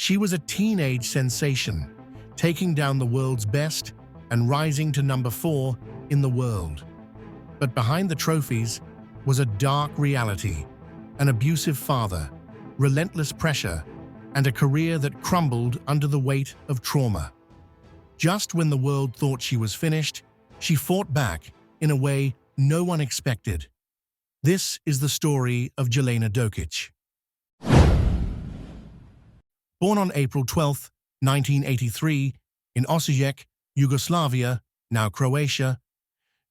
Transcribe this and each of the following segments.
She was a teenage sensation, taking down the world's best and rising to number 4 in the world. But behind the trophies was a dark reality, an abusive father, relentless pressure, and a career that crumbled under the weight of trauma. Just when the world thought she was finished, she fought back in a way no one expected. This is the story of Jelena Dokic. Born on April 12, 1983, in Osijek, Yugoslavia, now Croatia,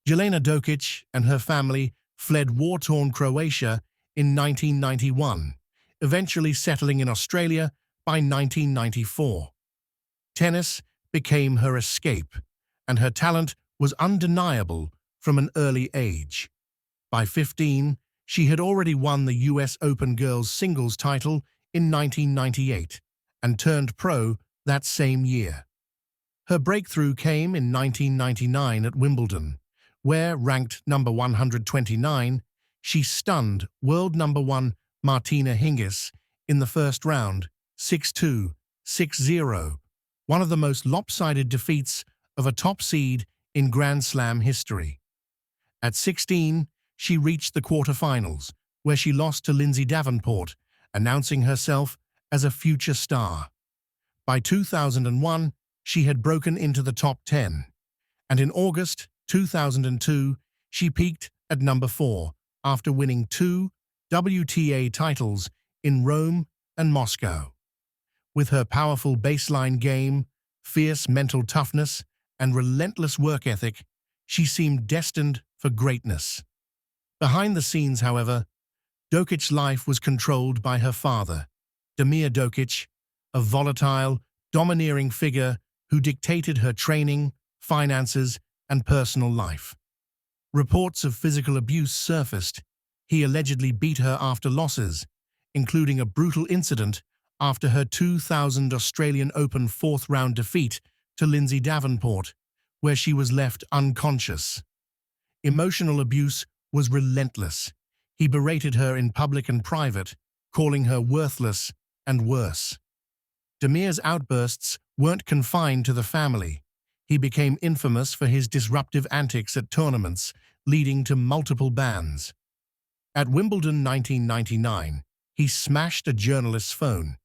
Jelena Dokic and her family fled war-torn Croatia in 1991, eventually settling in Australia by 1994. Tennis became her escape, and her talent was undeniable from an early age. By 15, she had already won the US Open girls singles title in 1998 and turned pro that same year. Her breakthrough came in 1999 at Wimbledon, where, ranked number 129, she stunned world number 1 Martina Hingis in the first round, 6-2, 6-0, one of the most lopsided defeats of a top seed in Grand Slam history. At 16, she reached the quarterfinals, where she lost to Lindsay Davenport, announcing herself as a future star. By 2001, she had broken into the top 10, and in August 2002, she peaked at number 4 after winning 2 WTA titles in Rome and Moscow. With her powerful baseline game, fierce mental toughness, and relentless work ethic, she seemed destined for greatness. Behind the scenes, however, Dokic's life was controlled by her father, Damir Dokic, a volatile, domineering figure who dictated her training, finances, and personal life. Reports of physical abuse surfaced. He allegedly beat her after losses, including a brutal incident after her 2000 Australian Open fourth-round defeat to Lindsay Davenport, where she was left unconscious. Emotional abuse was relentless. He berated her in public and private, calling her worthless and worse. Damir's outbursts weren't confined to the family. He became infamous for his disruptive antics at tournaments, leading to multiple bans. At Wimbledon 1999, he smashed a journalist's phone,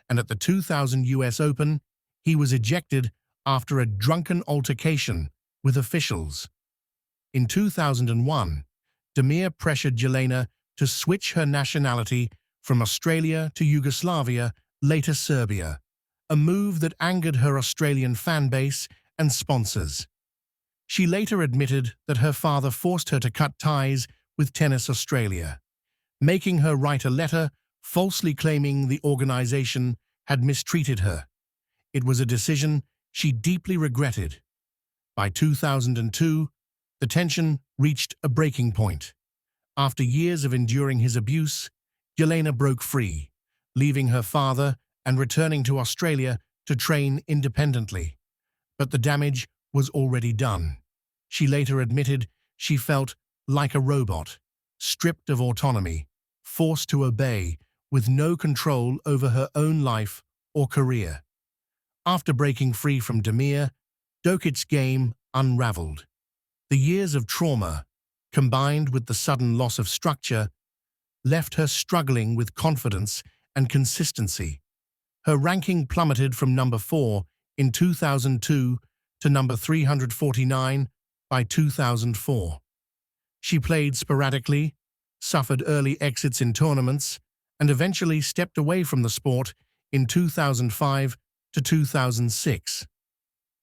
and at the 2000 US Open, he was ejected after a drunken altercation with officials. In 2001, Damir pressured Jelena to switch her nationality from Australia to Yugoslavia, later Serbia, a move that angered her Australian fan base and sponsors. She later admitted that her father forced her to cut ties with Tennis Australia, making her write a letter falsely claiming the organization had mistreated her. It was a decision she deeply regretted. By 2002, the tension reached a breaking point. After years of enduring his abuse, Jelena broke free, leaving her father and returning to Australia to train independently. But the damage was already done. She later admitted she felt like a robot, stripped of autonomy, forced to obey, with no control over her own life or career. After breaking free from Damir, Dokic's game unraveled. The years of trauma, combined with the sudden loss of structure, left her struggling with confidence and consistency. Her ranking plummeted from number 4 in 2002 to number 349 by 2004. She played sporadically, suffered early exits in tournaments, and eventually stepped away from the sport in 2005 to 2006.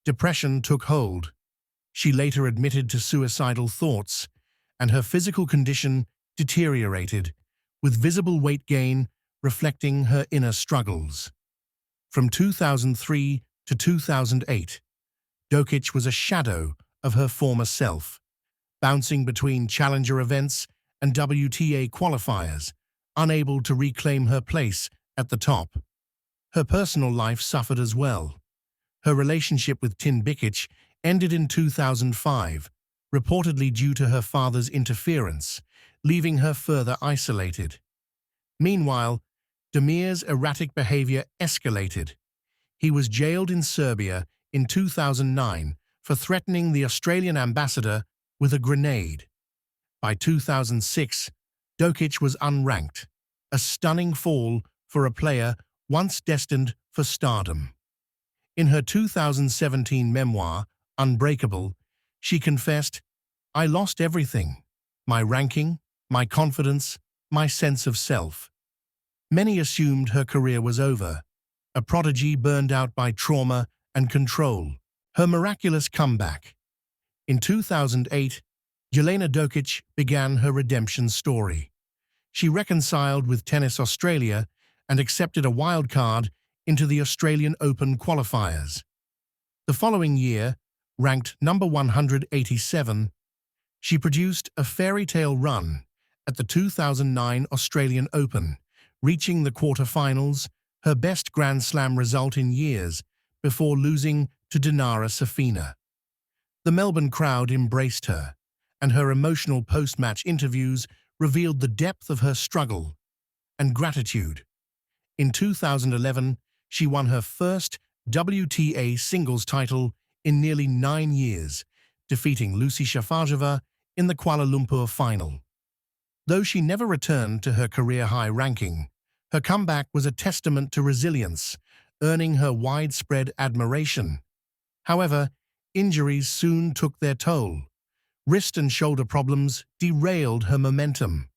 Depression took hold. She later admitted to suicidal thoughts, and her physical condition deteriorated, with visible weight gain reflecting her inner struggles. From 2003 to 2008, Dokic was a shadow of her former self, bouncing between challenger events and WTA qualifiers, unable to reclaim her place at the top. Her personal life suffered as well. Her relationship with Tim Bikic ended in 2005, reportedly due to her father's interference, leaving her further isolated. Meanwhile, Damir's erratic behavior escalated, He was jailed in Serbia in 2009 for threatening the Australian ambassador with a grenade. By 2006, Dokic was unranked, a stunning fall for a player once destined for stardom. In her 2017 memoir, Unbreakable, she confessed, "I lost everything: my ranking, my confidence, my sense of self." Many assumed her career was over, a prodigy burned out by trauma and control. Her miraculous comeback. In 2008, Jelena Dokic began her redemption story. She reconciled with Tennis Australia and accepted a wild card into the Australian Open qualifiers. The following year, ranked number 187, she produced a fairy tale run at the 2009 Australian Open, reaching the quarter-finals, her best Grand Slam result in years, before losing to Dinara Safina. The Melbourne crowd embraced her, and her emotional post-match interviews revealed the depth of her struggle and gratitude. In 2011, she won her first WTA singles title in nearly 9 years, defeating Lucy Shafazova in the Kuala Lumpur final. Though she never returned to her career-high ranking, her comeback was a testament to resilience, earning her widespread admiration. However, injuries soon took their toll. Wrist and shoulder problems derailed her momentum.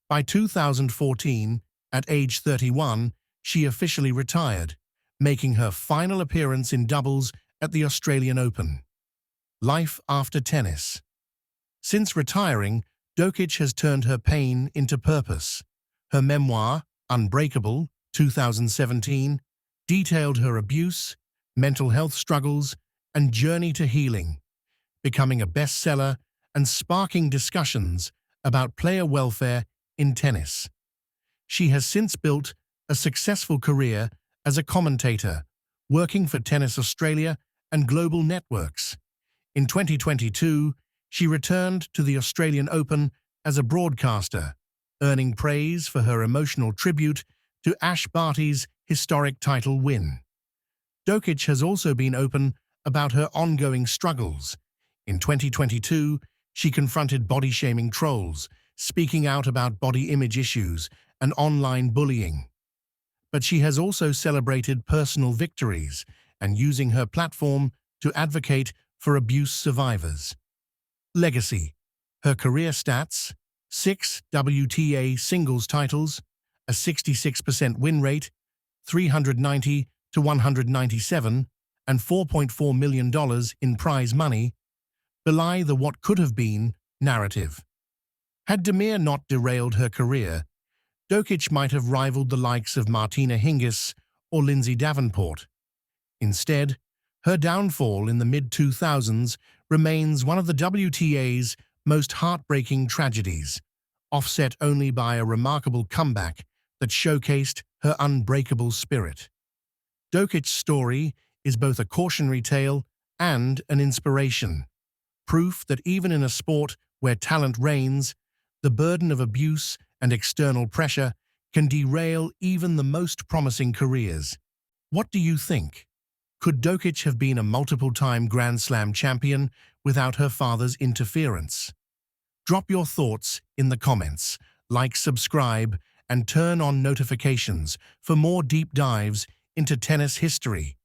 By 2014, at age 31, she officially retired, making her final appearance in doubles at the Australian Open. Life after tennis. Since retiring, Dokic has turned her pain into purpose. Her memoir, Unbreakable, 2017, detailed her abuse, mental health struggles, and journey to healing, becoming a bestseller and sparking discussions about player welfare in tennis. She has since built a successful career as a commentator, working for Tennis Australia and global networks. In 2022, she returned to the Australian Open as a broadcaster, earning praise for her emotional tribute to Ash Barty's historic title win. Dokic has also been open about her ongoing struggles. In 2022, she confronted body-shaming trolls, speaking out about body image issues and online bullying. But she has also celebrated personal victories and using her platform to advocate for abuse survivors. Legacy. Her career stats: 6 WTA singles titles, a 66% win rate, 390 to 197, and $4.4 million in prize money, belie the what could have been narrative. Had Damir not derailed her career, Dokic might have rivaled the likes of Martina Hingis or Lindsay Davenport. Instead, her downfall in the mid-2000s remains one of the WTA's most heartbreaking tragedies, offset only by a remarkable comeback that showcased her unbreakable spirit. Dokic's story is both a cautionary tale and an inspiration, proof that even in a sport where talent reigns, the burden of abuse and external pressure can derail even the most promising careers. What do you think? Could Dokic have been a multiple-time Grand Slam champion without her father's interference? Drop your thoughts in the comments, like, subscribe, and turn on notifications for more deep dives into tennis history.